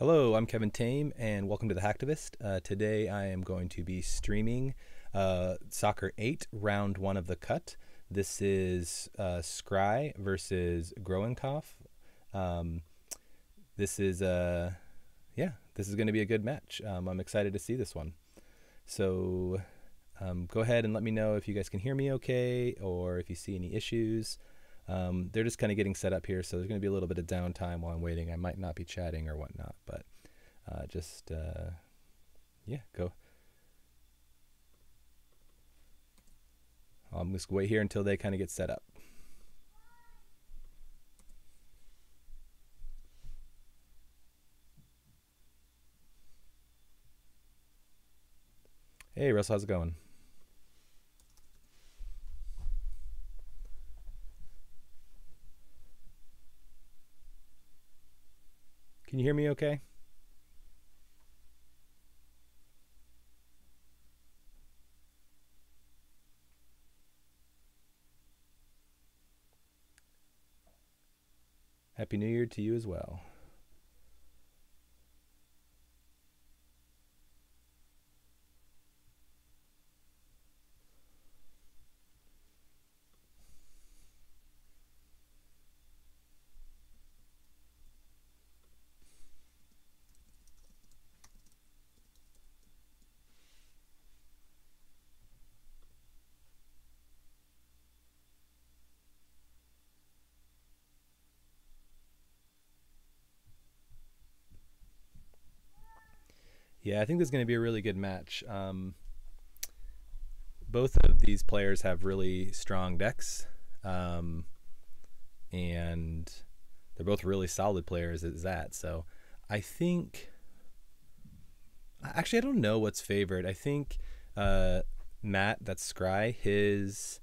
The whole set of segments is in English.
Hello, I'm Kevin Tame, and welcome to the Hacktivist. Today I am going to be streaming Soccer 8, Round 1 of the Cut. This is Skry versus Groenkaaf. Um, this is, this is going to be a good match. I'm excited to see this one. So go ahead and let me know if you guys can hear me okay, or if you see any issues. They're just kind of getting set up here, so there's going to be a little bit of downtime while I'm waiting. I might not be chatting or whatnot, but go. I'll just wait here until they kind of get set up. Hey, Russell, how's it going? Can you hear me okay? Happy New Year to you as well. Yeah, I think this is going to be a really good match. Both of these players have really strong decks, and they're both really solid players at that. So I think, actually, I don't know what's favored. I think Matt, that's Scry, his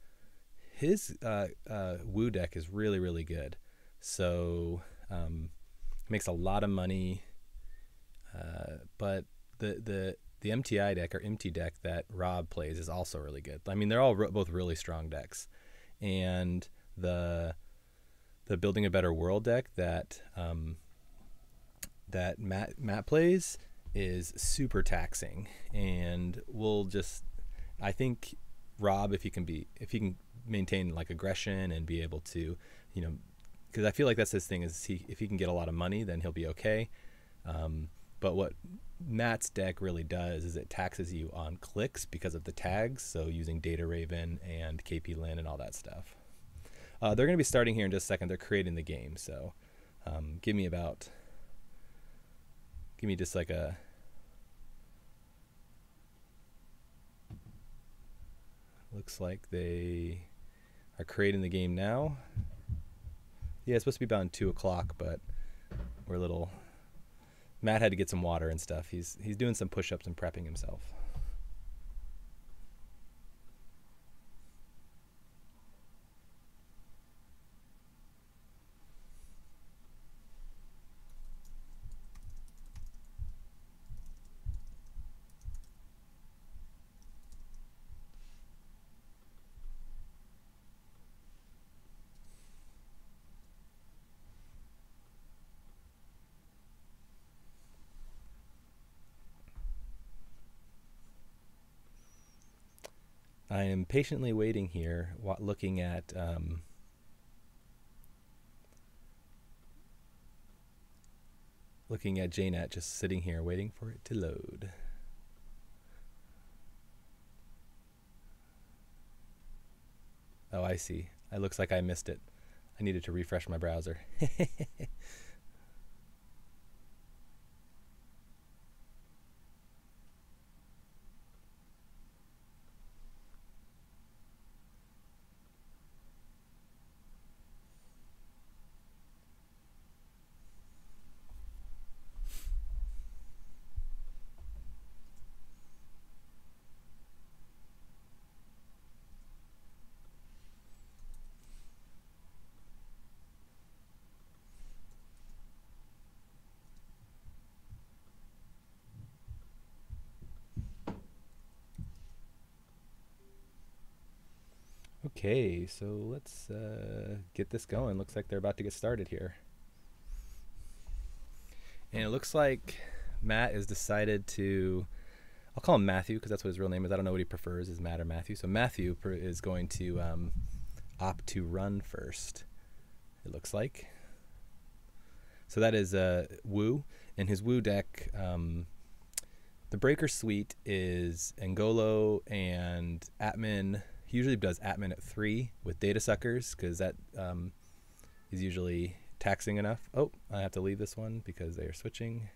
Woo deck is really, really good. So makes a lot of money, but the MTI deck or empty deck that Rob plays is also really good. I mean, they're all both really strong decks, and the Building a Better World deck that that Matt plays is super taxing, and I think Rob, if he can maintain like aggression and be able to, because I feel like that's his thing, is if he can get a lot of money, then he'll be okay. But what Matt's deck really does is it taxes you on clicks because of the tags, so using Data Raven and KP Lin and all that stuff. They're going to be starting here in just a second. They're creating the game, so give me just like a... Looks like they are creating the game now. Yeah, it's supposed to be about 2 o'clock, but we're a little... Matt had to get some water and stuff. He's doing some push-ups and prepping himself. I am patiently waiting here, looking at JNet, just sitting here waiting for it to load. Oh, I see. It looks like I missed it. I needed to refresh my browser. Okay, so let's get this going. Looks like they're about to get started here. And it looks like Matt has decided to, I'll call him Matthew because that's what his real name is. I don't know what he prefers, is Matt or Matthew. So Matthew is going to opt to run first, it looks like. So that is Wu. In his Wu deck, the Breaker Suite is Angolo and Atman. He usually does Atman at 3 with Data Suckers because that is usually taxing enough. Oh, I have to leave this one because they are switching.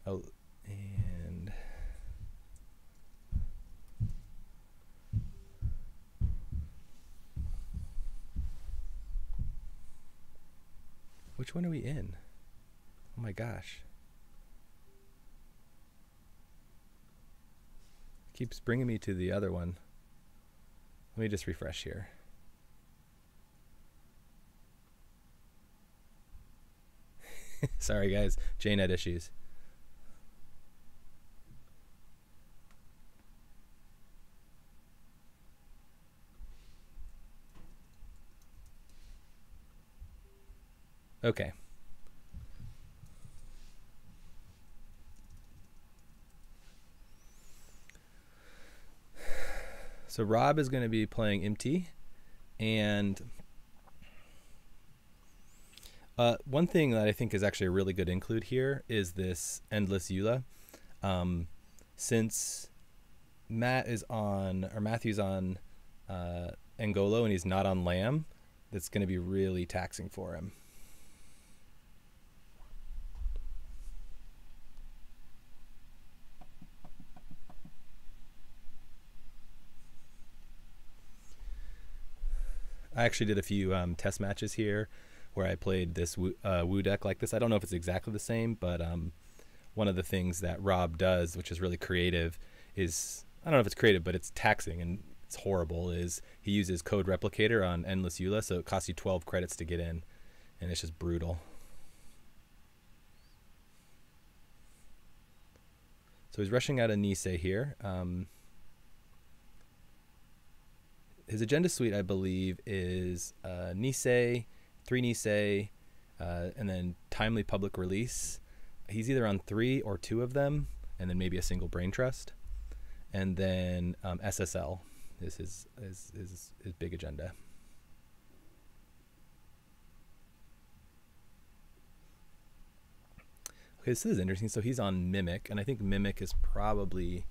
Oh, and which one are we in? Oh my gosh. Keeps bringing me to the other one. Let me just refresh here. Sorry guys, JNet issues. Okay. So Rob is going to be playing MT, and one thing that I think is actually a really good include here is this Endless Eula. Since Matt is on, or Matthew's on Angolo and he's not on Lamb, that's going to be really taxing for him. I actually did a few test matches here where I played this Wu deck like this. I don't know if it's exactly the same, but one of the things that Rob does, which is really creative, is, I don't know if it's creative, but it's taxing and it's horrible, is he uses Code Replicator on Endless Eula, so it costs you 12 credits to get in, and it's just brutal. So he's rushing out a Nisei here. His agenda suite, I believe, is Nisei, 3 Nisei, and then timely public release. He's either on 3 or 2 of them, and then maybe a single brain trust. And then SSL is his big agenda. Okay, so this is interesting. So he's on Mimic, and I think Mimic is probably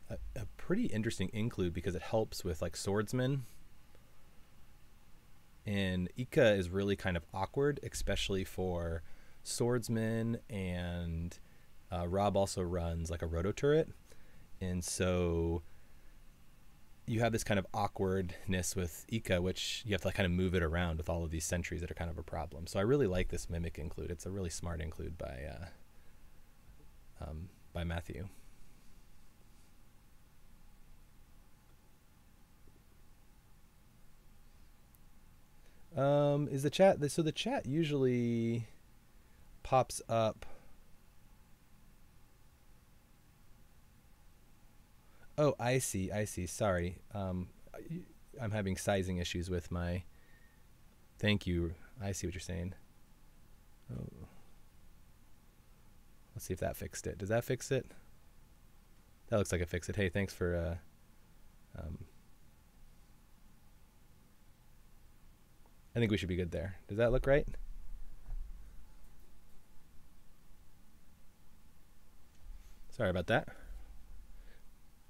a pretty interesting include because it helps with like swordsman, and Ika is really kind of awkward, especially for swordsman, and Rob also runs like a roto turret, and so you have this kind of awkwardness with Ika, which you have to like kind of move it around with all of these sentries that are kind of a problem. So I really like this Mimic include. It's a really smart include by Matthew. Is the chat, so the chat usually pops up. Oh, I see. Sorry. I'm having sizing issues with my, thank you. I see what you're saying. Oh. Let's see if that fixed it. Does that fix it? That looks like it fixed it. Hey, thanks for I think we should be good there. Does that look right? Sorry about that.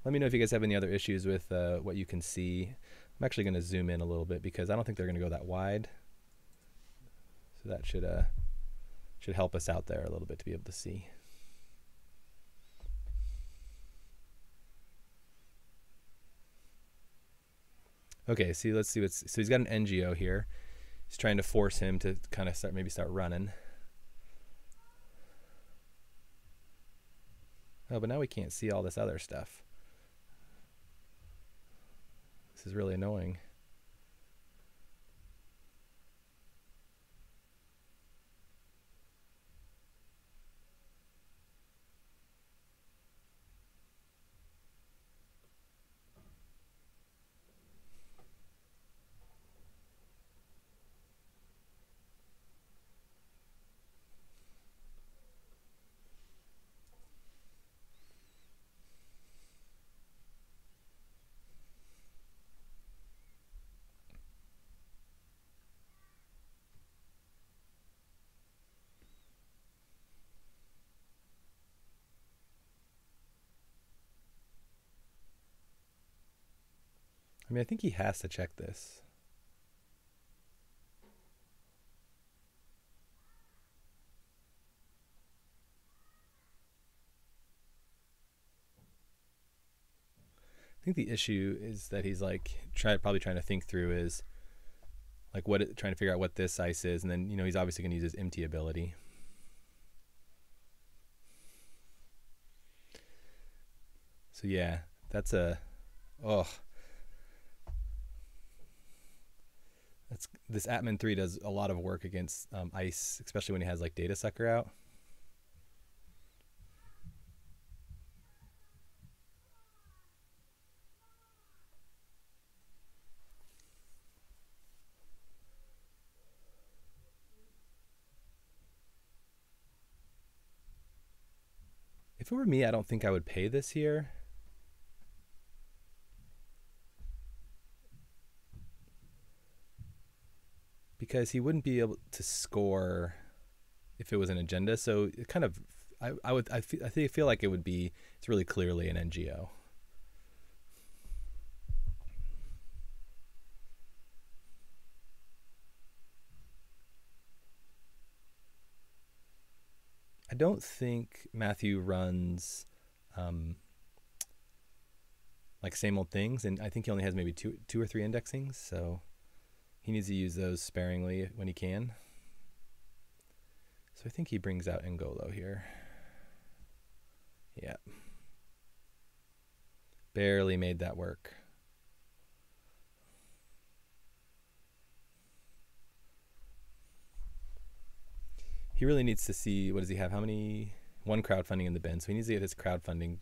Let me know if you guys have any other issues with what you can see. I'm actually going to zoom in a little bit because I don't think they're going to go that wide. So that should help us out there a little bit to be able to see. Okay, see, let's see what's, so he's got an NGO here. He's trying to force him to kind of maybe start running. Oh, but now we can't see all this other stuff. This is really annoying. I mean, I think he has to check this. I think the issue is that he's like probably trying to think through is like trying to figure out what this ice is, and then he's obviously going to use his empty ability. So yeah, that's this Atman 3 does a lot of work against ice, especially when he has like Data Sucker out. If it were me, I don't think I would pay this here. Because he wouldn't be able to score if it was an agenda. So it kind of, I feel like it would be, it's really clearly an NGO. I don't think Matthew runs like same old things, and I think he only has maybe two or three indexings, so he needs to use those sparingly when he can. So I think he brings out Ngolo here. Yeah. Barely made that work. He really needs to see, what does he have? One crowdfunding in the bin. So he needs to get his crowdfunding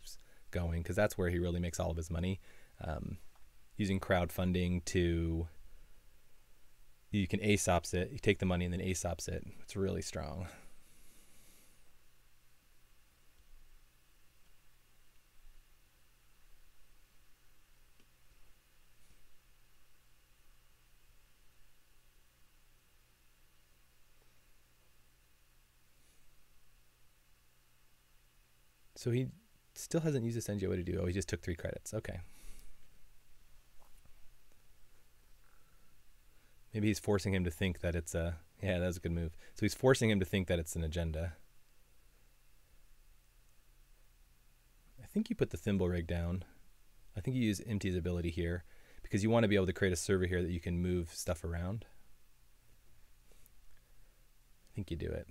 going, because that's where he really makes all of his money. Using crowdfunding you can ASOPs it. You take the money and then ASOPs it. It's really strong. So he still hasn't used this NGO. What did he do? Oh, he just took 3 credits. Okay. Maybe he's forcing him to think that it's a... Yeah, that was a good move. So he's forcing him to think that it's an agenda. I think you put the thimble rig down. I think you use Empty's ability here, because you want to be able to create a server here that you can move stuff around. I think you do it.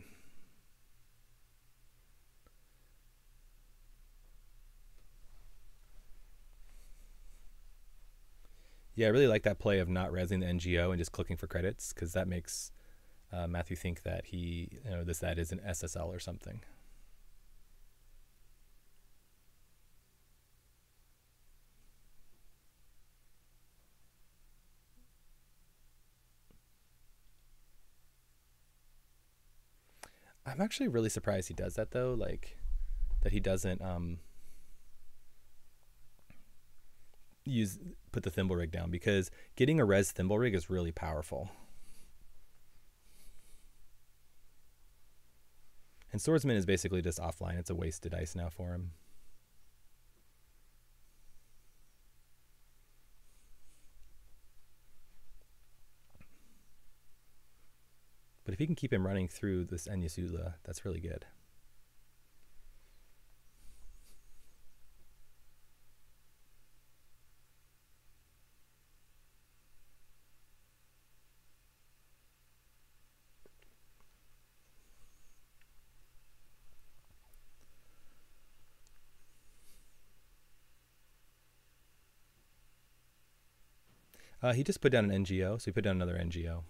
Yeah, I really like that play of not resing the NGO and just clicking for credits, because that makes Matthew think that that is an SSL or something. I'm actually really surprised he does that, though, like that he doesn't put the thimble rig down, because getting a res thimble rig is really powerful. And Swordsman is basically just offline. It's a wasted ice now for him. But if he can keep him running through this Enyasula, that's really good. He just put down an NGO, so he put down another NGO.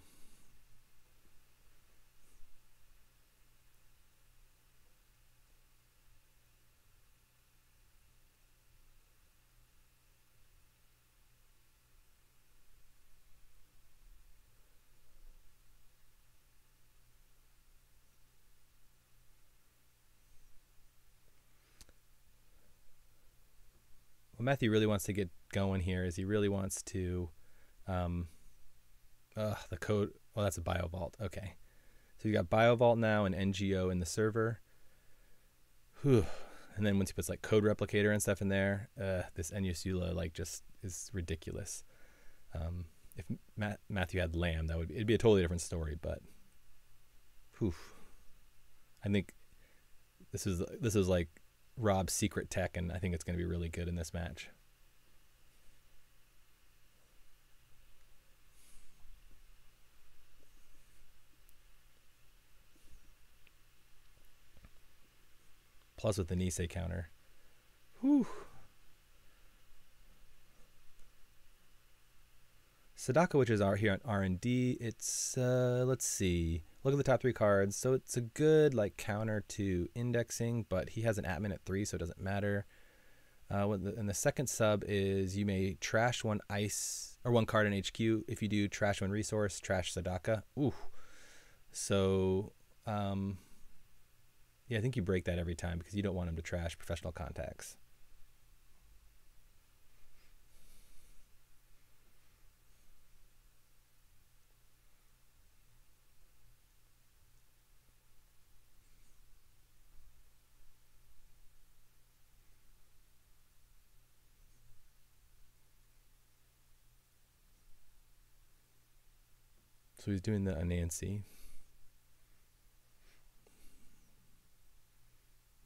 What Matthew really wants to get going here is he really wants to the code. Well, that's a BioVault. Okay. So you got BioVault now and NGO in the server. Whew. And then once he puts like code replicator and stuff in there, this Enyasula like just is ridiculous. If Matthew had Lamb, it'd be a totally different story. But, whew, I think this is like Rob's secret tech, and I think it's going to be really good in this match. Plus with the Nisei counter. Whew. Sadaka, which is here on R&D, it's, let's see. Look at the top 3 cards. So it's a good like counter to indexing, but he has an admin at 3, so it doesn't matter. And the second sub is you may trash one ice or one card in HQ. If you do, trash one resource, trash Sadaka. Ooh. So, yeah, I think you break that every time because you don't want him to trash professional contacts. So he's doing the Anansi,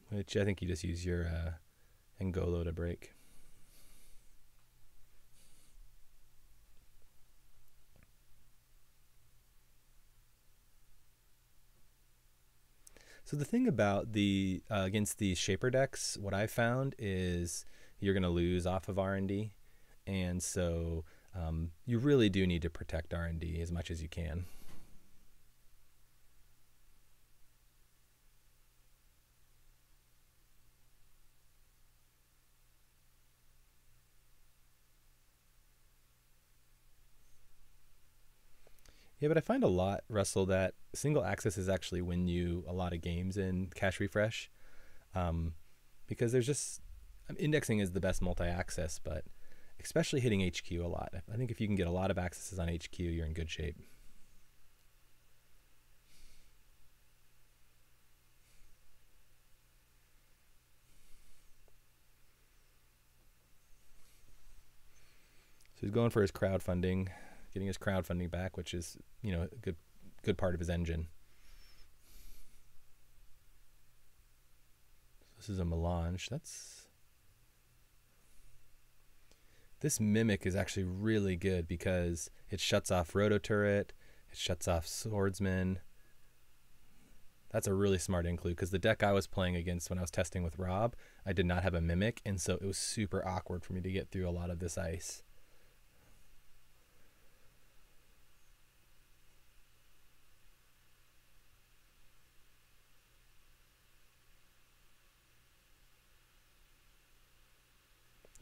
which I think you just use your Ngolo to break. So the thing about the against these Shaper decks, what I found is you're going to lose off of R&D, and so you really do need to protect R&D as much as you can. Yeah, but I find a lot, Russell, that single access is actually win you a lot of games in cache refresh, because there's just indexing is the best multi-access, but especially hitting HQ a lot. I think if you can get a lot of accesses on HQ, you're in good shape. So he's going for his crowdfunding, getting his crowdfunding back, which is, you know, a good part of his engine. This is a melange. This Mimic is actually really good because it shuts off Roto Turret, it shuts off Swordsman. That's a really smart include because the deck I was playing against when I was testing with Rob, I did not have a Mimic, and so it was super awkward for me to get through a lot of this ice.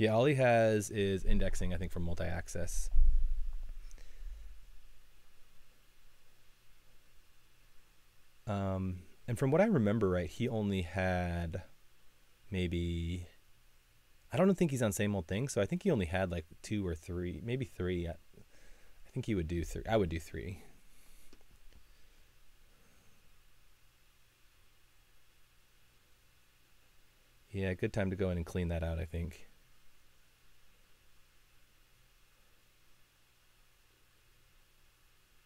Yeah, all he has is indexing, I think, from multi-access. And from what I remember, right, he only had maybe, I don't think he's on Same Old Thing, so I think he only had like 2 or 3, maybe 3. I think he would do 3. I would do 3. Yeah, good time to go in and clean that out, I think.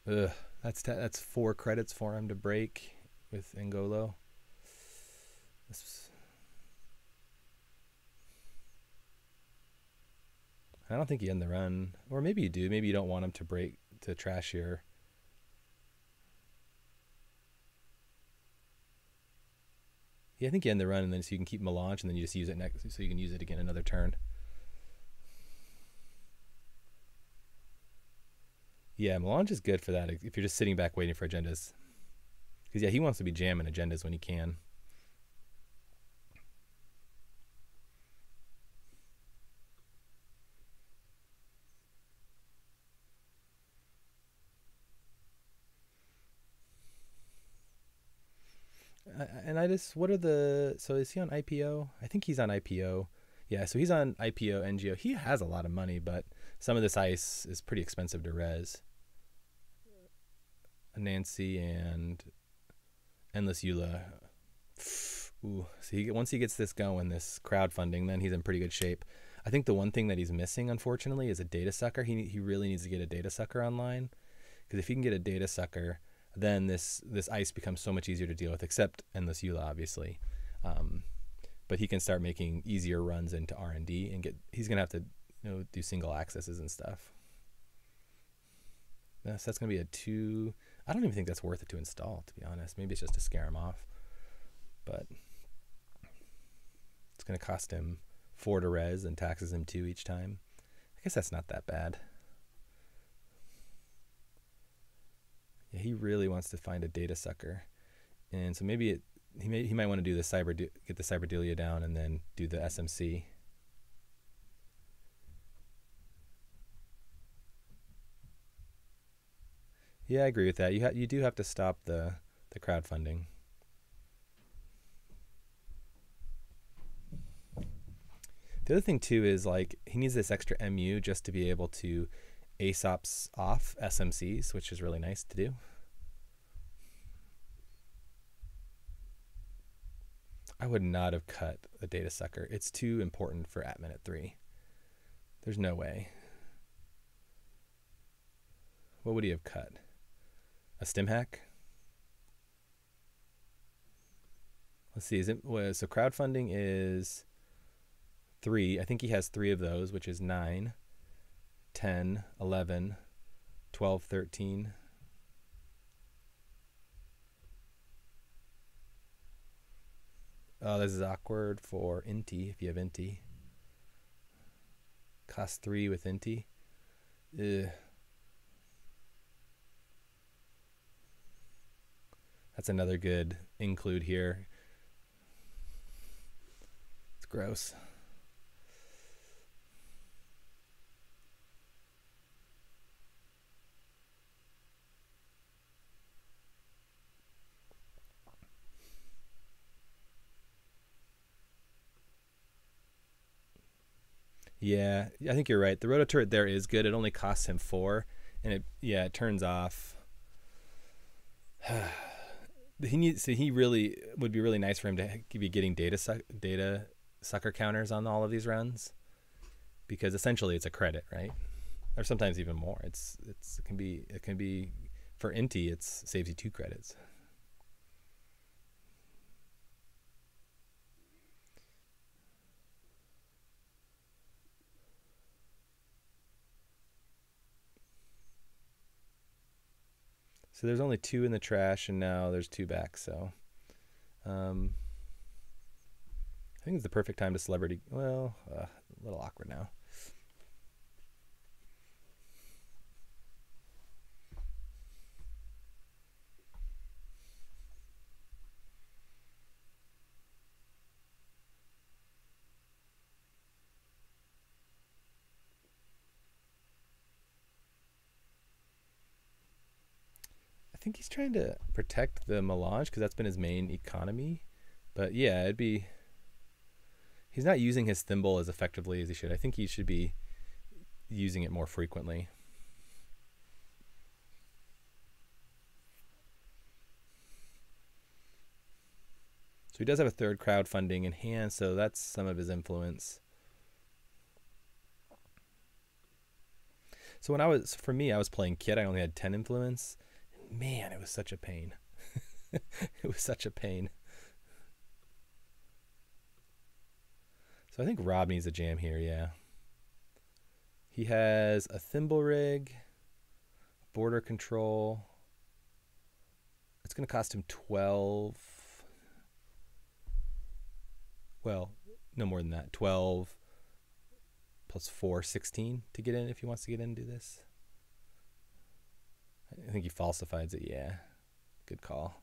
Ugh, that's 4 credits for him to break with Ngolo. I don't think you end the run, or maybe you do. Maybe you don't want him to break to trash your. Yeah, I think you end the run, and then so you can keep melange, and then you just use it next, so you can use it again another turn. Yeah, melange is good for that if you're just sitting back waiting for agendas. Because, yeah, he wants to be jamming agendas when he can. And I just, what are the, so is he on IPO? I think he's on IPO. Yeah, so he's on IPO, NGO. He has a lot of money, but some of this ice is pretty expensive to res. Nancy and Endless Eula. Ooh, so once he gets this going, this crowdfunding, then he's in pretty good shape. I think the one thing that he's missing, unfortunately, is a data sucker. He really needs to get a data sucker online, because if he can get a data sucker, then this ice becomes so much easier to deal with, except endless EULA, obviously. But he can start making easier runs into R&D and get. He's gonna have to do single accesses and stuff. So that's gonna be a 2. I don't even think that's worth it to install, to be honest. Maybe it's just to scare him off, but it's gonna cost him 4 to res and taxes him 2 each time. I guess that's not that bad. Yeah, he really wants to find a data sucker, and so maybe he might want to do the get the Cyberdelia down and then do the SMC. Yeah, I agree with that. You do have to stop the crowdfunding. The other thing too is, like, he needs this extra MU just to be able to ASOPs off SMCs, which is really nice to do. I would not have cut a data sucker. It's too important for @minute 3. There's no way. What would he have cut? A stim hack? Let's see. So crowdfunding is 3. I think he has 3 of those, which is 9, 10, 11, 12, 13. Oh, this is awkward for Inti, if you have Inti. Cost 3 with Inti. Ugh. That's another good include here. It's gross. Yeah, I think you're right. The rototurret there is good. It only costs him 4, and it turns off. He really would be really nice for him to be getting data sucker counters on all of these runs, because essentially it's a credit, right? Or sometimes even more. It can be for Inti, it saves you 2 credits. So there's only 2 in the trash, and now there's 2 back. So I think it's the perfect time to celebrity. Well, a little awkward now. I think he's trying to protect the melange because that's been his main economy. But yeah, he's not using his thimble as effectively as he should. I think he should be using it more frequently. So he does have a 3rd crowdfunding in hand, so that's some of his influence. So for me, I was playing Kit. I only had 10 influence. Man, it was such a pain. It was such a pain. So I think Rob needs a jam here, yeah. He has a thimble rig, border control. It's going to cost him 12. Well, no more than that. 12 plus 4, 16 to get in if he wants to get in and do this. I think he falsifies it, yeah. Good call.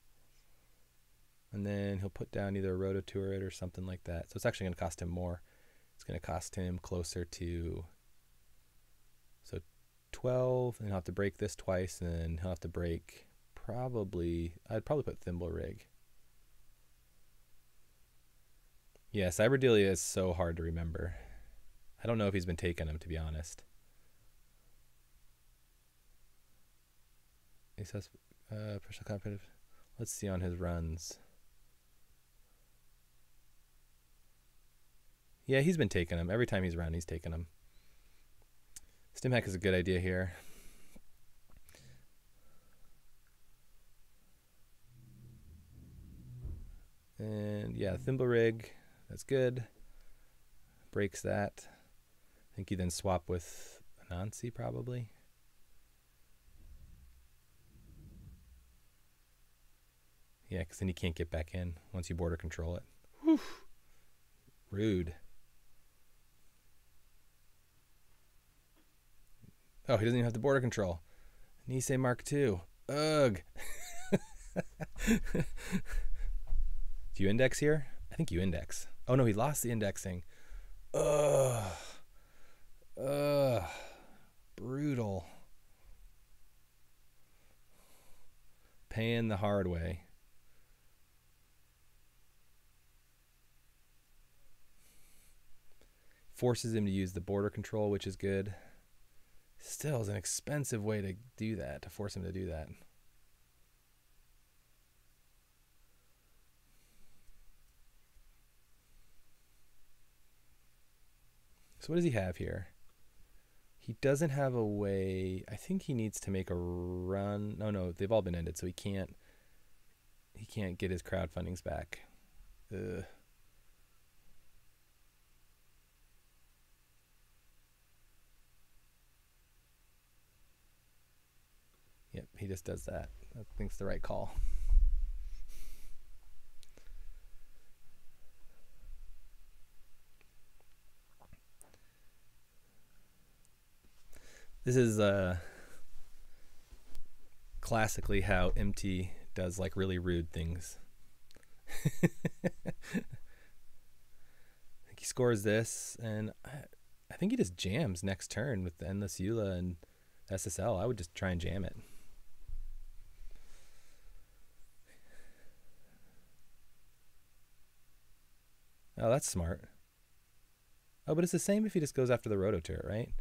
And then he'll put down either a rototurret or something like that. So it's actually going to cost him more. It's going to cost him closer to 12, and he'll have to break this twice, and then he'll have to break I'd probably put thimble rig. Yeah, Cyberdelia is so hard to remember. I don't know if he's been taking them, to be honest. He says personal competitive. Let's see on his runs. Yeah, he's been taking them. Every time he's around, he's taking them. Stim hack is a good idea here. And yeah, thimble rig, that's good. Breaks that. I think you then swap with Anansi probably. Yeah, because then you can't get back in once you border control it. Whew. Rude. Oh, he doesn't even have the border control. Nisei Mark II. Ugh. Do you index here? I think you index. Oh no, he lost the indexing. Ugh. Ugh. Brutal. Paying the hard way. Forces him to use the border control, which is good. Still is an expensive way to do that, to force him to do that. So what does he have here? He doesn't have a way. I think he needs to make a run. No, they've all been ended, so he can't get his crowdfundings back. Ugh. Yep, he just does that. I think it's the right call. This is classically how MT does like really rude things. I think he scores this, and I think he just jams next turn with the Endless Eula and SSL. I would just try and jam it. Oh, that's smart. Oh, but it's the same if he just goes after the roto turret, right?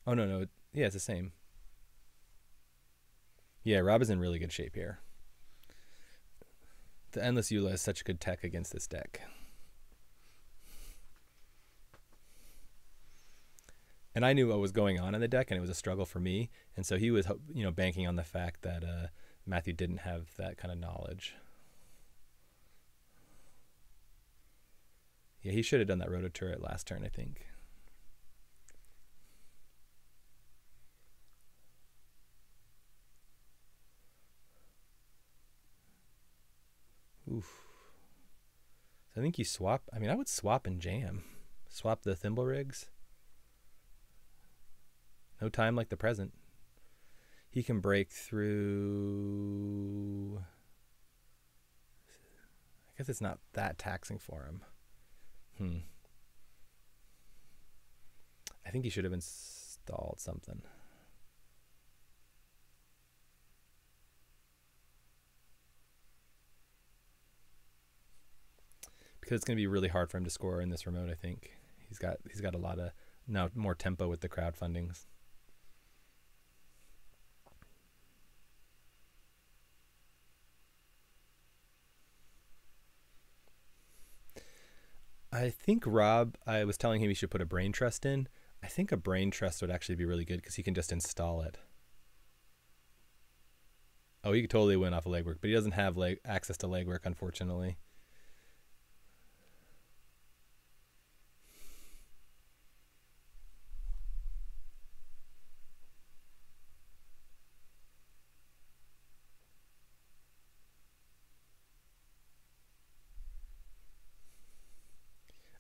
Oh, no. Yeah, it's the same. Yeah, Rob is in really good shape here. The Endless Eula is such good tech against this deck. And I knew what was going on in the deck, and it was a struggle for me. And so he was, banking on the fact that Matthew didn't have that kind of knowledge. Yeah, he should have done that roto turret last turn, I think. Oof. So I think you swap. I mean, I would swap and jam. Swap the thimble rigs. No time like the present. He can break through. I guess it's not that taxing for him. I think he should have installed something. Because it's going to be really hard for him to score in this remote, I think. He's got a lot of now more tempo with the crowdfundings. I think Rob, I was telling him he should put a brain trust in. I think a brain trust would actually be really good because he can just install it. Oh, he could totally win off of legwork, but he doesn't have access to legwork, unfortunately.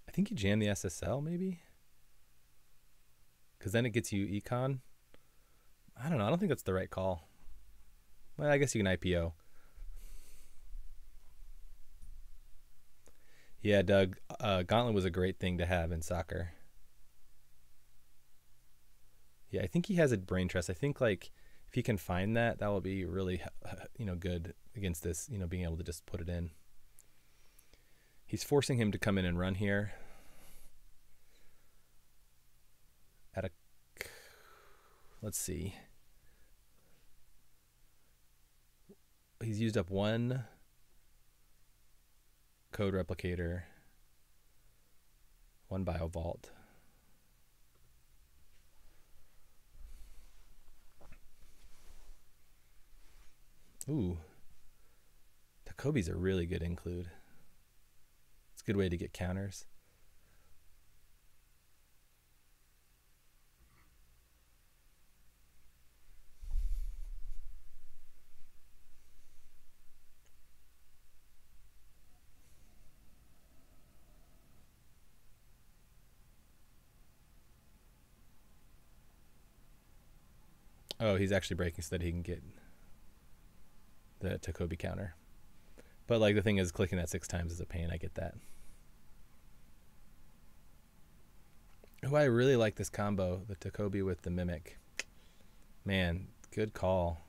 I think you jam the SSL maybe, because then it gets you econ. I don't know. I don't think that's the right call. Well, I guess you can IPO. Yeah, Doug, Gauntlet was a great thing to have in soccer. Yeah, I think he has a brain trust. I think if he can find that will be really, good against this, being able to just put it in. He's forcing him to come in and run here. Let's see. He's used up one. code replicator, 1 biovault. Ooh, Takobi's a really good include. It's a good way to get counters. Oh, he's actually breaking so that he can get the Takobi counter. But like the thing is, clicking that 6 times is a pain. I get that. Oh, I really like this combo, the Takobi with the Mimic. Man, good call.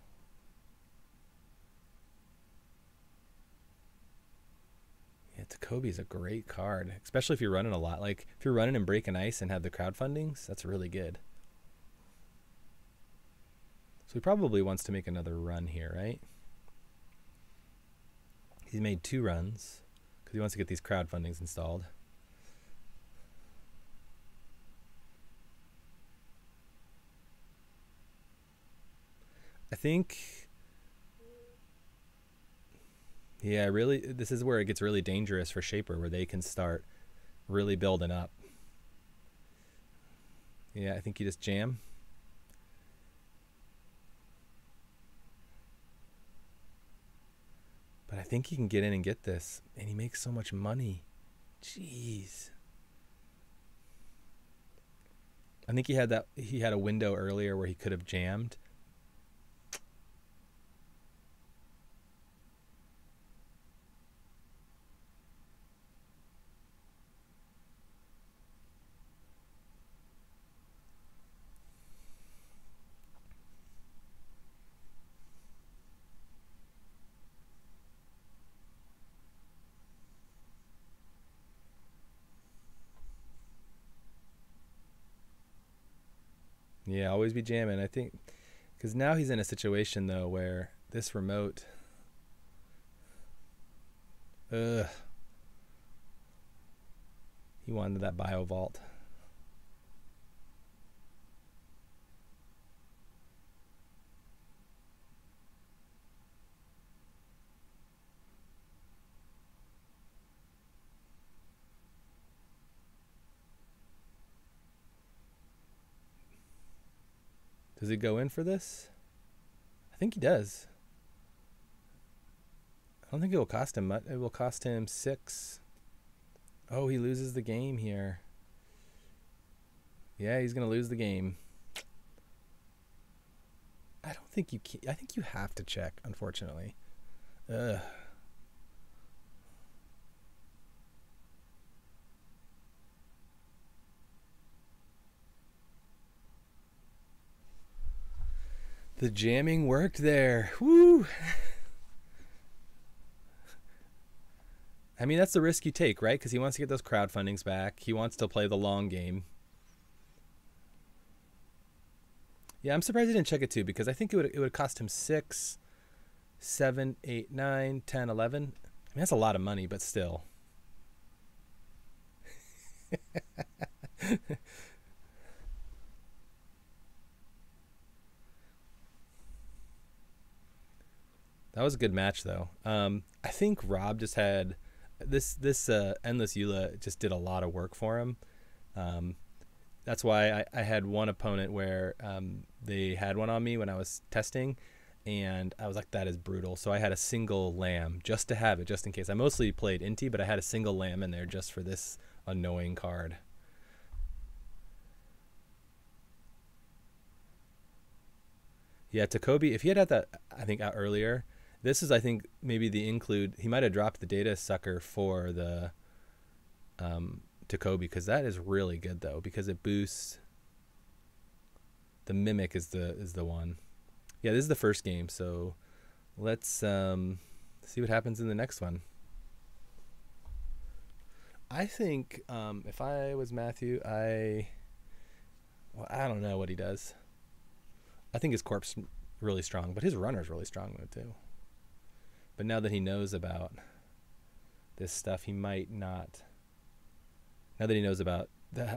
Yeah, Takobi's a great card, especially if you're running a lot. Like if you're running and breaking ice and have the crowdfundings, that's really good. So he probably wants to make another run here, right? He's made 2 runs because he wants to get these crowdfundings installed. I think, yeah, really, this is where it gets really dangerous for Shaper, where they can start really building up. Yeah, I think you just jam. But I think he can get in and get this, and he makes so much money. Jeez. I think he had a window earlier where he could have jammed. Yeah, always be jamming. I think because now he's in a situation though where this remote, he wanted that bio vault. Does he go in for this? I think he does. I don't think it will cost him much. It will cost him 6. Oh, he loses the game here. Yeah, he's going to lose the game. I don't think you can. I think you have to check, unfortunately. Ugh. The jamming worked there. Woo! I mean, that's the risk you take, right? Because he wants to get those crowdfundings back. He wants to play the long game. Yeah, I'm surprised he didn't check it too, because I think it would cost him 6, 7, 8, 9, 10, 11. I mean, that's a lot of money, but still. That was a good match, though. I think Rob just had this Endless Eula just did a lot of work for him. That's why I had one opponent where they had one on me when I was testing, and I was like, that is brutal. So I had a single lamb just to have it, just in case. I mostly played Inti, but I had a single lamb in there just for this annoying card. Yeah, Takobi, if he had that, I think, out earlier, this is, I think, maybe the include. He might have dropped the data sucker for the Takobi, because that is really good, though, because it boosts. The Mimic is the one. Yeah, this is the first game, so let's see what happens in the next one. I think if I was Matthew, I don't know what he does. I think his corp's really strong, but his runner's really strong though too. But now that he knows about this stuff, he might not. Now that he knows about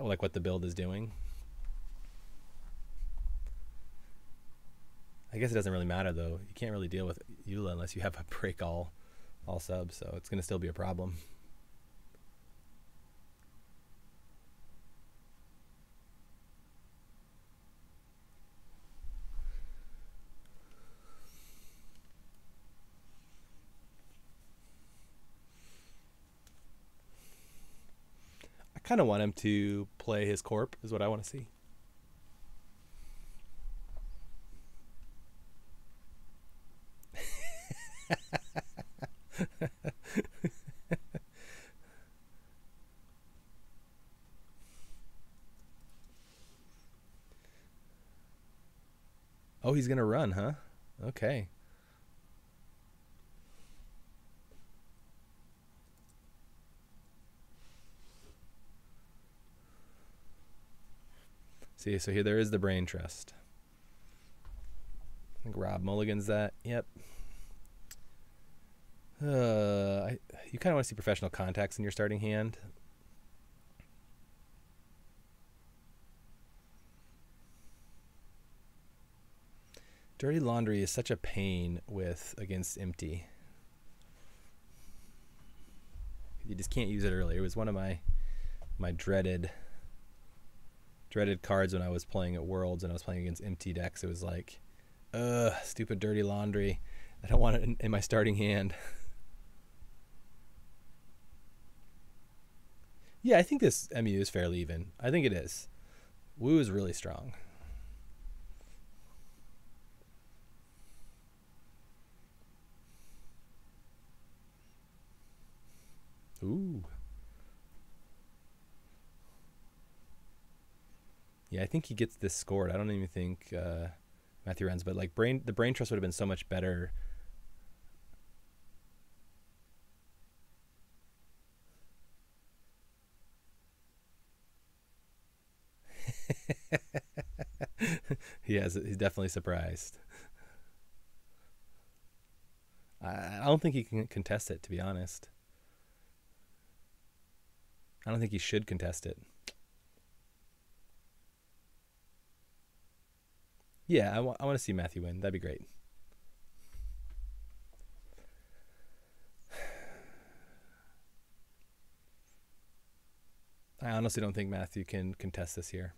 like what the build is doing, I guess it doesn't really matter though. You can't really deal with Eula unless you have a break all subs, so it's gonna still be a problem. I kind of want him to play his corp, is what I want to see. Oh, he's gonna run, huh? Okay. See, so here there is the brain trust. I think Rob mulligans that. Yep. You kind of want to see professional contacts in your starting hand. Dirty Laundry is such a pain against empty. You just can't use it early. It was one of my dreaded cards when I was playing at Worlds and I was playing against empty decks. It was like, stupid Dirty Laundry. I don't want it in my starting hand. Yeah, I think this MU is fairly even. I think it is. Wu is really strong. Ooh. Yeah, I think he gets this scored. I don't even think Matthew runs, but like the brain trust would have been so much better. He's definitely surprised. I don't think he can contest it, to be honest. I don't think he should contest it. Yeah, I want to see Matthew win. That'd be great. I honestly don't think Matthew can contest this here.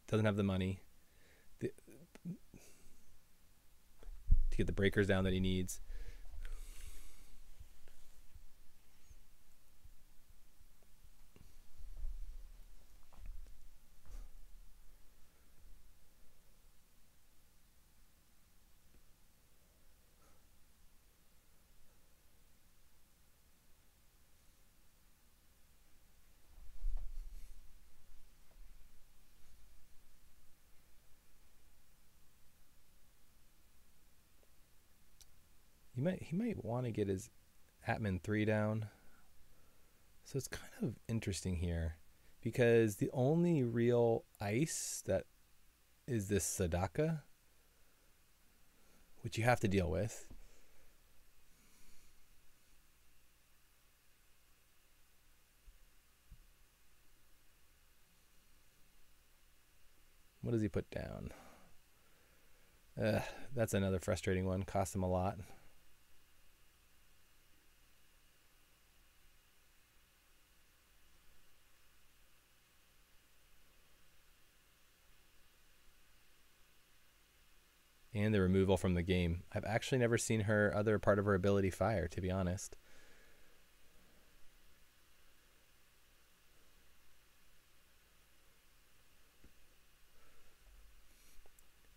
Doesn't have the money to get the breakers down that he needs. He might want to get his Atman 3 down. So it's kind of interesting here because the only real ice that is this Sadaka, which you have to deal with. What does he put down? That's another frustrating one. Cost him a lot. And the removal from the game. I've actually never seen her other part of her ability fire, to be honest.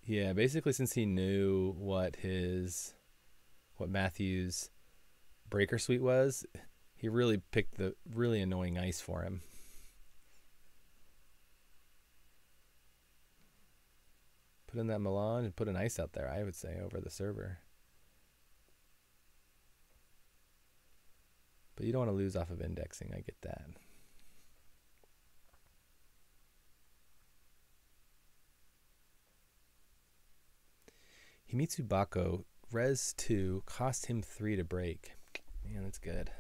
Yeah, basically since he knew what Matthew's breaker suite was, he really picked the really annoying ice for him. Put in that Milan and put an ice out there, I would say, over the server. But you don't want to lose off of indexing, I get that. Himitsu Bako, res 2, cost him 3 to break. Man, that's good.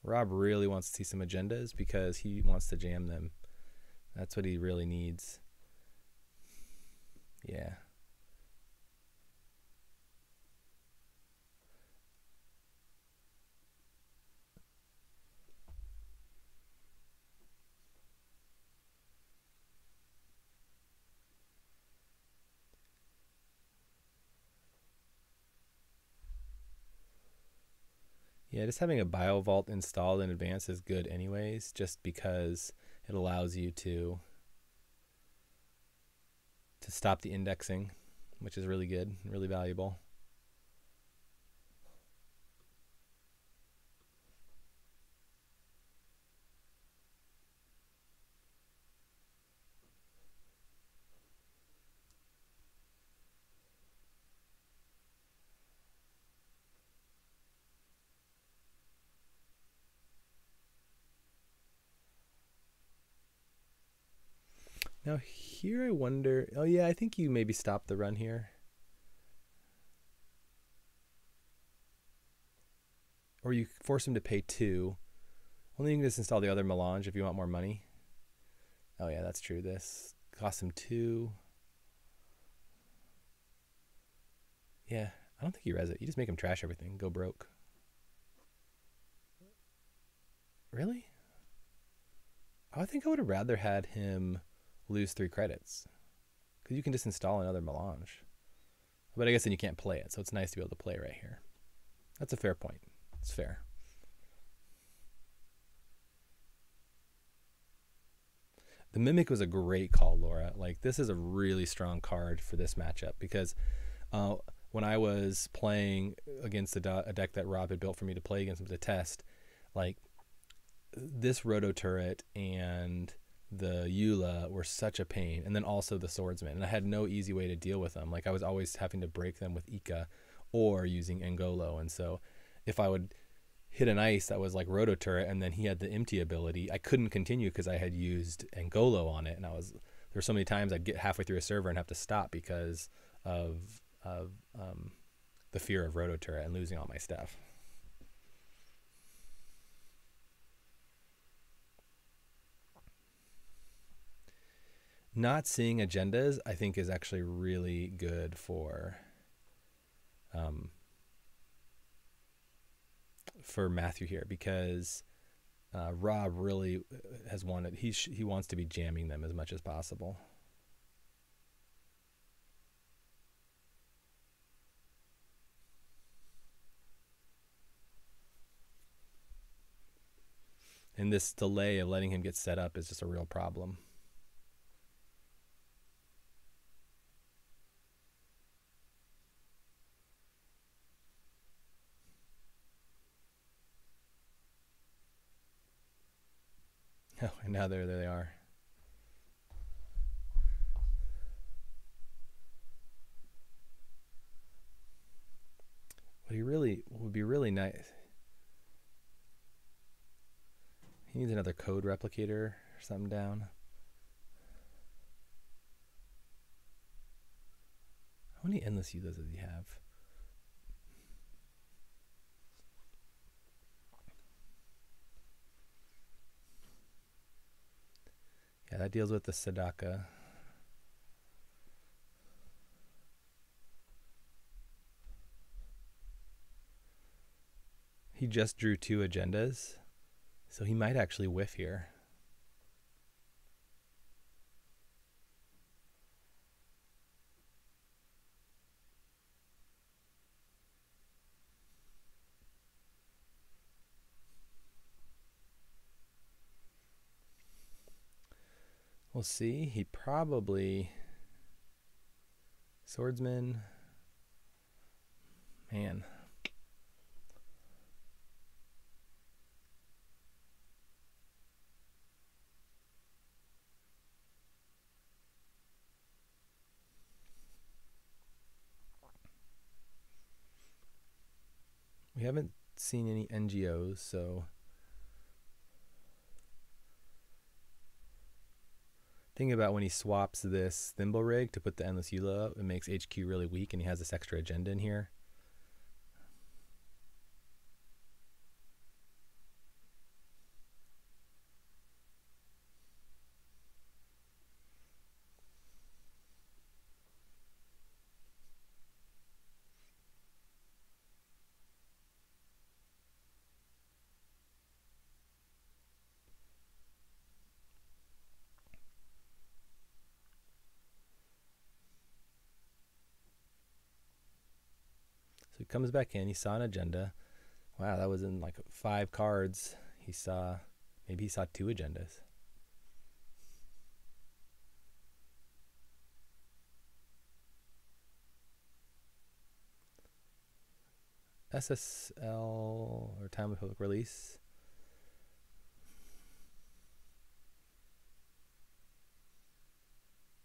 Rob really wants to see some agendas because he wants to jam them. That's what he really needs. Yeah. Yeah, just having a BioVault installed in advance is good anyways, just because it allows you to stop the indexing, which is really good, really valuable. Now here I wonder, oh yeah, I think you maybe stop the run here. Or you force him to pay 2. Only you can just install the other melange if you want more money. Oh yeah, that's true. This costs him 2. Yeah, I don't think you res it. You just make him trash everything, go broke. Really? I think I would have rather had him lose 3 credits. Because you can just install another melange. But I guess then you can't play it, so it's nice to be able to play right here. That's a fair point. It's fair. The Mimic was a great call, Laura. Like, this is a really strong card for this matchup because when I was playing against a deck that Rob had built for me to play against him to test, like, this Roto Turret and the Eula were such a pain, and then also the Swordsman, and I had no easy way to deal with them. Like, I was always having to break them with Ika or using Angolo, and so if I would hit an ice that was like Roto Turret and then he had the empty ability, I couldn't continue because I had used Angolo on it, and there were so many times I'd get halfway through a server and have to stop because of the fear of Roto Turret and losing all my stuff. Not seeing agendas, I think, is actually really good for Matthew here, because Rob really has wanted, he wants to be jamming them as much as possible. And this delay of letting him get set up is just a real problem. Oh, and now there they are. What he really would be really nice. He needs another code replicator or something down. How many endless Eulas does he have? Yeah, that deals with the Sadaka. He just drew 2 agendas, so he might actually whiff here. We'll see. He probably... Swordsman. Man. We haven't seen any NGOs, so think about when he swaps this Thimble Rig to put the Endless Eula up, it makes HQ really weak, and he has this extra agenda in here. comes back in. He saw an agenda. Wow, that was in like 5 cards. Maybe he saw 2 agendas. SSL, or time of public release.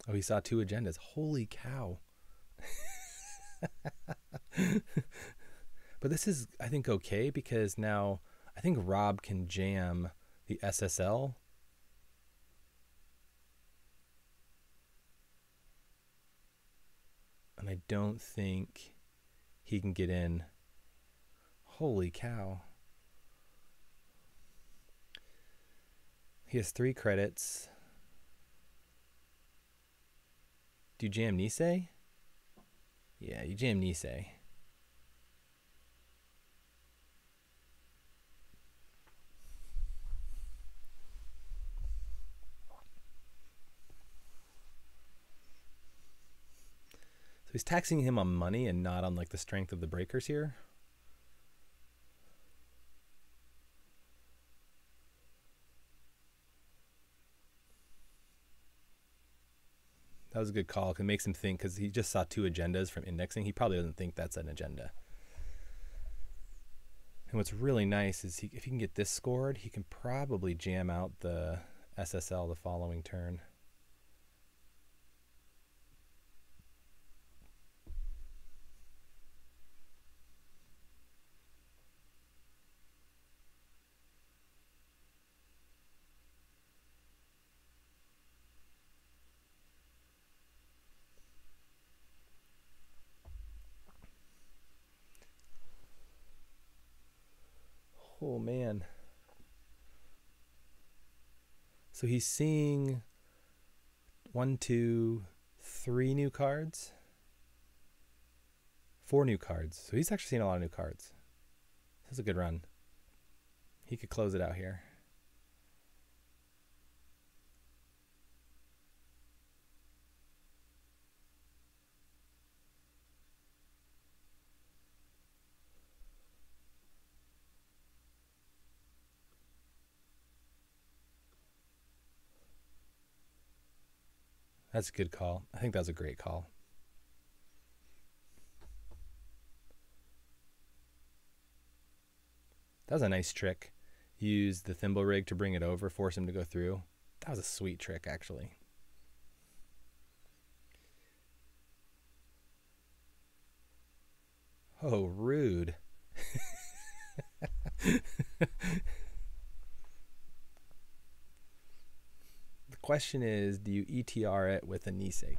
Oh, he saw 2 agendas. Holy cow. But this is, I think, okay, because now I think Rob can jam the SSL. And I don't think he can get in. Holy cow. He has 3 credits. Do you jam Nisei? Yeah, you jam Nisei. So he's taxing him on money and not on like the strength of the breakers here. That was a good call. It makes him think, because he just saw 2 agendas from indexing. He probably doesn't think that's an agenda. And what's really nice is if he can get this scored, he can probably jam out the SSL the following turn. Oh, man. So he's seeing 1, 2, 3 new cards. 4 new cards. So he's actually seeing a lot of new cards. This is a good run. He could close it out here. That's a good call. I think that was a great call. That was a nice trick. Use the thimble rig to bring it over, force him to go through. That was a sweet trick, actually. Oh, rude. The question is, do you ETR it with a Nisei?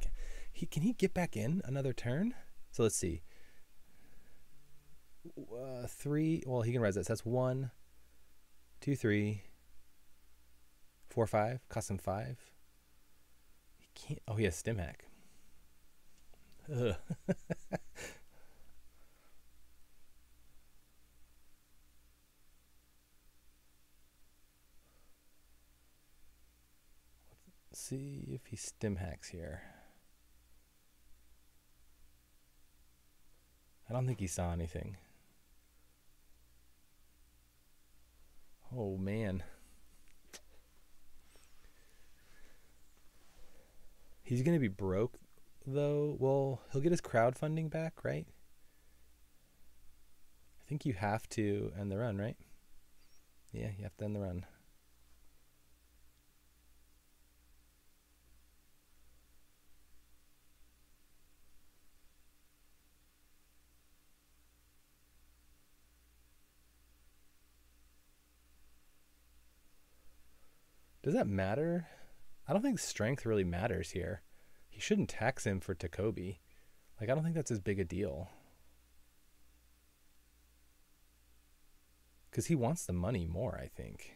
Can he get back in another turn? So let's see. 3. Well, he can res it. So that's 1, 2, 3, 4, 5. Cost him 5. He can't. Oh, he has stim hack. Ugh. Let's see if he stim hacks here. I don't think he saw anything. Oh, man. He's going to be broke, though. Well, he'll get his crowdfunding back, right? I think you have to end the run, right? Yeah, you have to end the run. Does that matter? I don't think strength really matters here. He shouldn't tax him for Takobi. Like, I don't think that's as big a deal. Because he wants the money more, I think.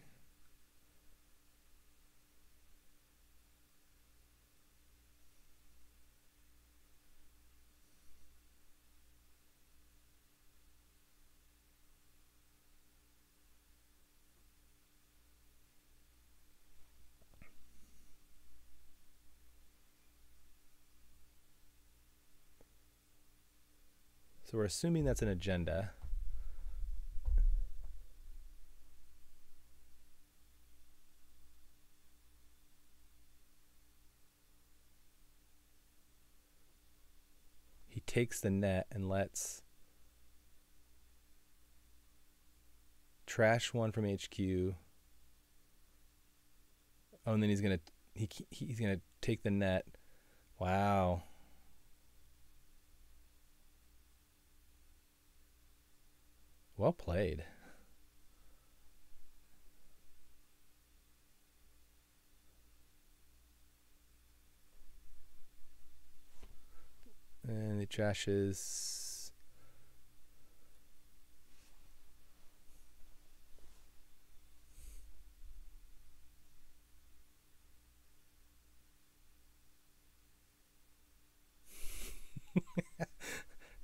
So we're assuming that's an agenda. He takes the net and lets trash one from HQ. Oh, and then he's gonna take the net. Wow. Well played. And he trashes.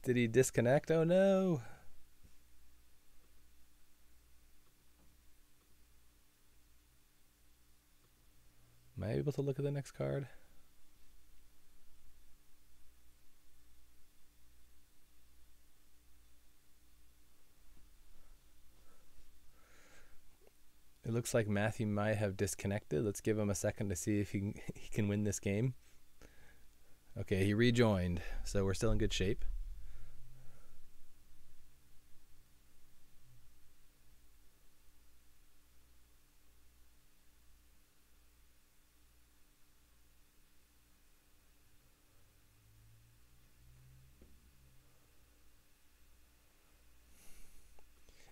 Did he disconnect? Oh no. Am I able to look at the next card? It looks like Matthew might have disconnected. Let's give him a second to see if he can win this game. Okay, he rejoined, so we're still in good shape.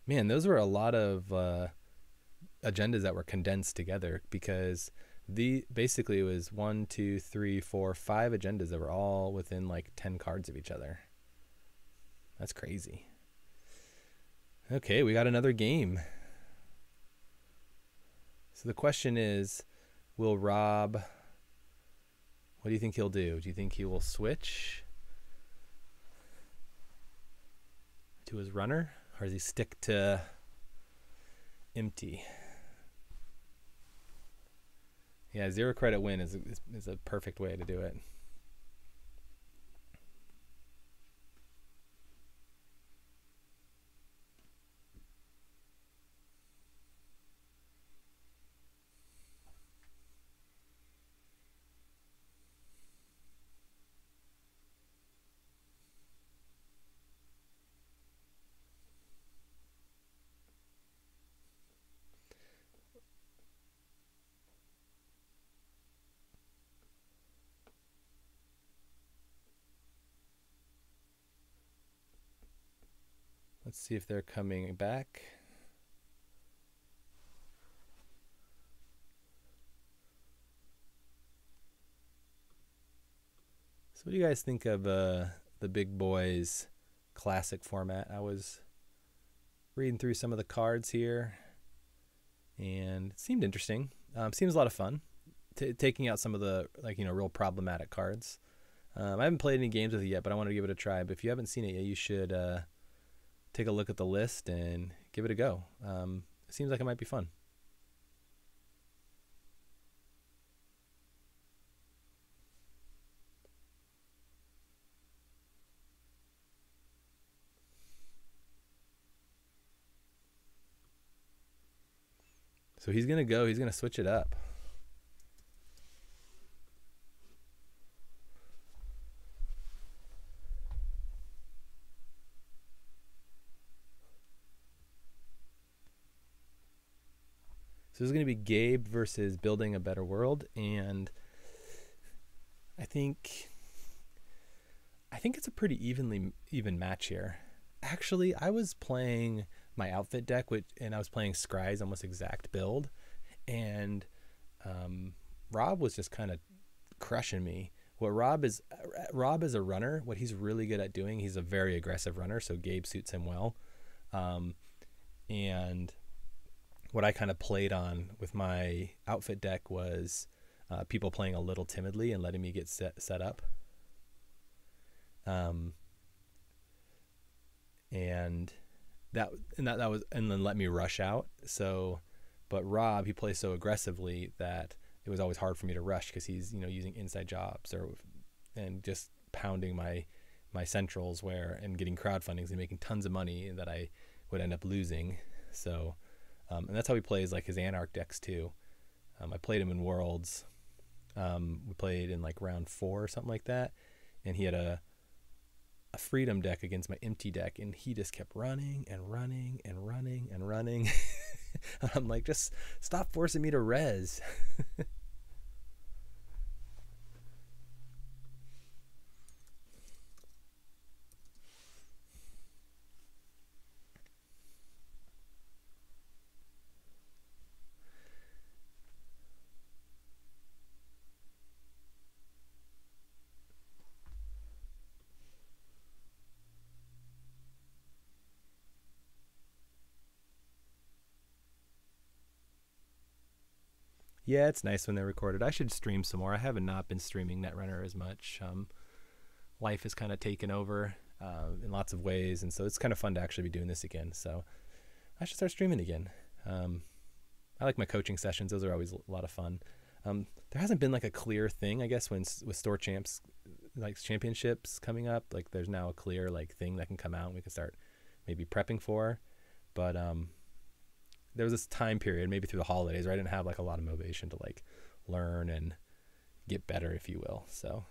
Man, those were a lot of agendas that were condensed together, because basically it was 1, 2, 3, 4, 5 agendas that were all within like 10 cards of each other. That's crazy. Okay, we got another game. So the question is, will Rob, what do you think he'll do? Do you think he will switch to his runner, or does he stick to empty? Yeah, 0 credit win is a perfect way to do it. Let's see if they're coming back. So what do you guys think of the Big Boys classic format? I was reading through some of the cards here, and it seemed interesting. Seems a lot of fun, taking out some of the real problematic cards. I haven't played any games with it yet, but I want to give it a try. But if you haven't seen it yet, you should take a look at the list and give it a go. It seems like it might be fun. So he's going to switch it up. So this is going to be Gabe versus Building a Better World, and I think it's a pretty even match here. Actually, I was playing my outfit deck, and I was playing Skry's almost exact build, and Rob was just kind of crushing me. Rob is a runner. What he's really good at doing, he's a very aggressive runner, so Gabe suits him well. And what I kind of played on with my outfit deck was people playing a little timidly and letting me get set up. And then let me rush out. So, but Rob, he plays so aggressively that it was always hard for me to rush, because he's using inside jobs and just pounding my my centrals and getting crowdfundings and making tons of money that I would end up losing. So, and that's how he plays like his Anarch decks too. I played him in Worlds. We played in like round 4 or something like that, and he had a Freedom deck against my empty deck, and he just kept running and running and running and running. I'm like, just stop forcing me to res. Yeah, it's nice when they're recorded. I should stream some more. I have not been streaming Netrunner as much. Life has kind of taken over in lots of ways, and so it's kind of fun to actually be doing this again. So I should start streaming again. I like my coaching sessions. Those are always a lot of fun. There hasn't been like a clear thing, I guess, with store champs, like championships coming up. Like there's now a clear like thing that can come out and we can start maybe prepping for. But there was this time period, maybe through the holidays, where I didn't have like a lot of motivation to like learn and get better, if you will. So,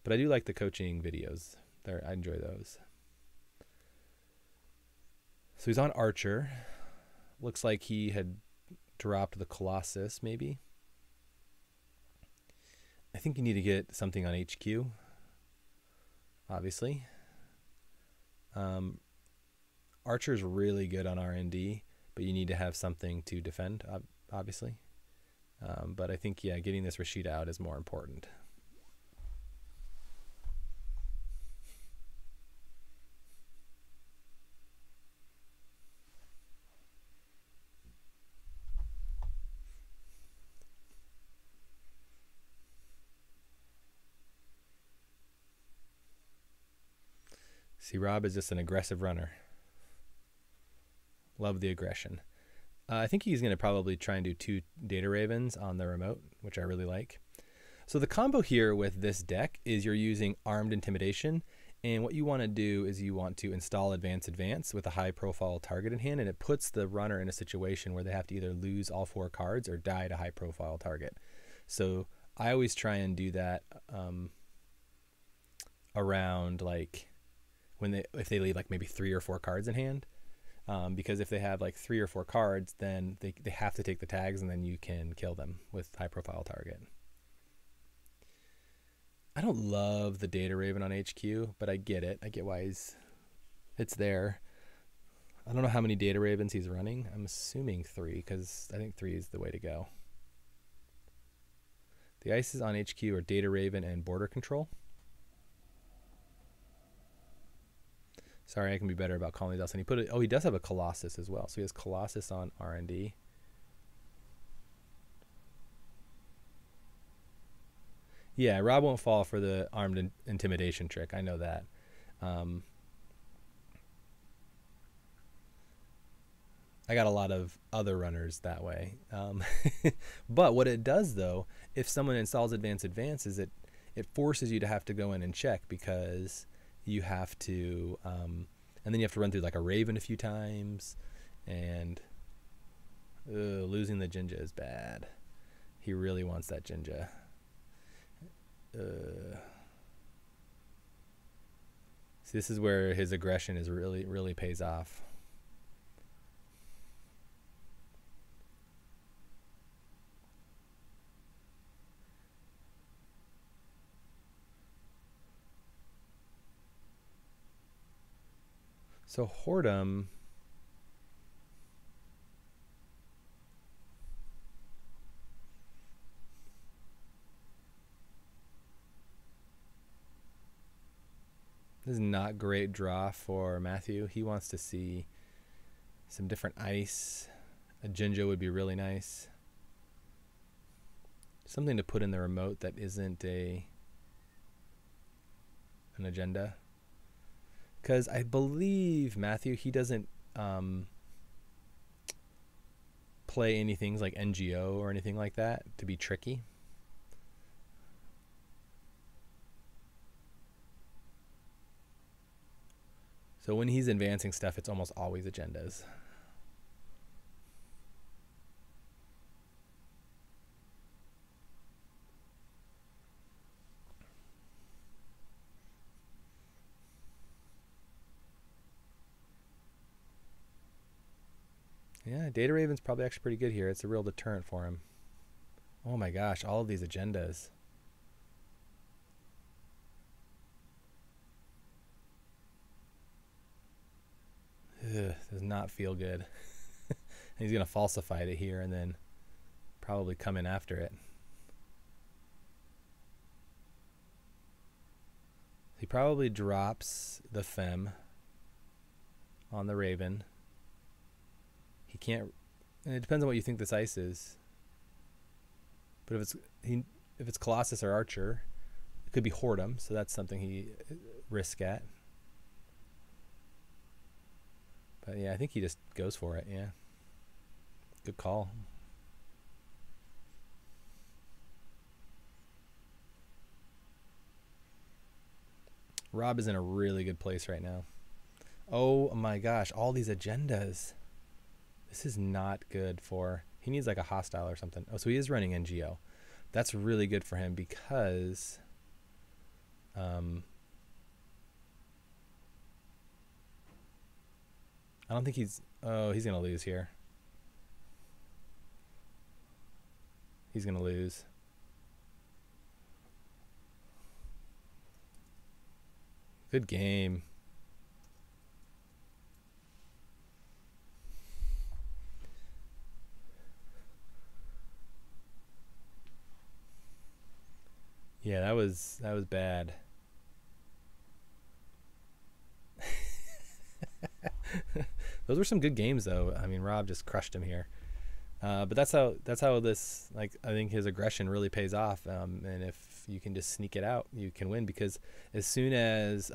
but I do like the coaching videos. I enjoy those. So he's on Archer. Looks like he had dropped the Colossus, maybe. I think you need to get something on HQ, obviously. Archer's really good on R&D, but you need to have something to defend, obviously. But I think, yeah, getting this Rashida out is more important. See, Rob is just an aggressive runner. Love the aggression. I think he's going to probably try and do 2 Data Ravens on the remote, which I really like. So the combo here with this deck is you're using Armed Intimidation, and what you want to do is you want to install Advance with a high-profile target in hand, and it puts the runner in a situation where they have to either lose all 4 cards or die to high-profile target. So I always try and do that around like if they leave like maybe 3 or 4 cards in hand. Because if they have like 3 or 4 cards, then they have to take the tags, and then you can kill them with high profile target. I don't love the Data Raven on HQ, but I get it. I get why it's there. I don't know how many Data Ravens he's running. I'm assuming 3, because I think 3 is the way to go. The ices on HQ are Data Raven and Border Control. Sorry, I can be better about calling these out. And he put it. Oh, he does have a Colossus as well. So he has Colossus on R&D. Yeah, Rob won't fall for the Armed Intimidation trick. I know that. I got a lot of other runners that way. But what it does, though, if someone installs Advance, is it forces you to have to go in and check, because you have to, and then you have to run through like a Raven a few times, and losing the Jinja is bad. He really wants that Jinja. See, this is where his aggression is really pays off. So Whoredom, this is not great draw for Matthew. He wants to see some different ice. A Jinja would be really nice. Something to put in the remote that isn't an agenda. Because I believe Matthew, he doesn't play anything like NGO or anything like that to be tricky. So when he's advancing stuff, it's almost always agendas. Yeah, Data Raven's probably actually pretty good here. It's a real deterrent for him. Oh my gosh, all of these agendas. Ugh, does not feel good. He's going to falsify it here and then probably come in after it. He probably drops the Fem on the Raven. He can't, and it depends on what you think this ice is. But if it's Colossus or Archer, it could be Whoredom, so that's something he risk at. But yeah, I think he just goes for it. Yeah, good call. Rob is in a really good place right now. Oh my gosh, all these agendas. This is not good for... He needs like a hostile or something. Oh, so he is running NGO. That's really good for him because... I don't think he's... Oh, he's going to lose here. He's going to lose. Good game. Yeah, that was bad. Those were some good games, though. I mean, Rob just crushed him here. But that's how this, like, I think his aggression really pays off. And if you can just sneak it out, you can win. Because as soon as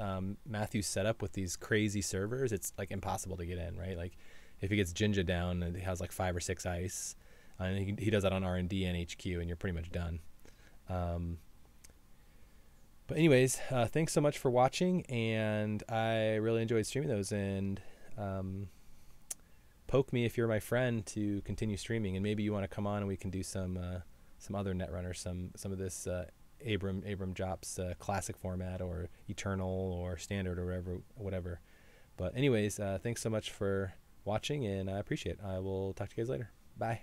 Matthew's set up with these crazy servers, it's like impossible to get in, right? Like if he gets Jinja down and he has like 5 or 6 ice, and he does that on R&D and HQ, and you're pretty much done. But anyways, thanks so much for watching, and I really enjoyed streaming those. And poke me if you're my friend to continue streaming, and maybe you want to come on and we can do some other Netrunners, some of this Abram Jops classic format or Eternal or Standard or whatever. But anyways, thanks so much for watching, and I appreciate it. I will talk to you guys later. Bye.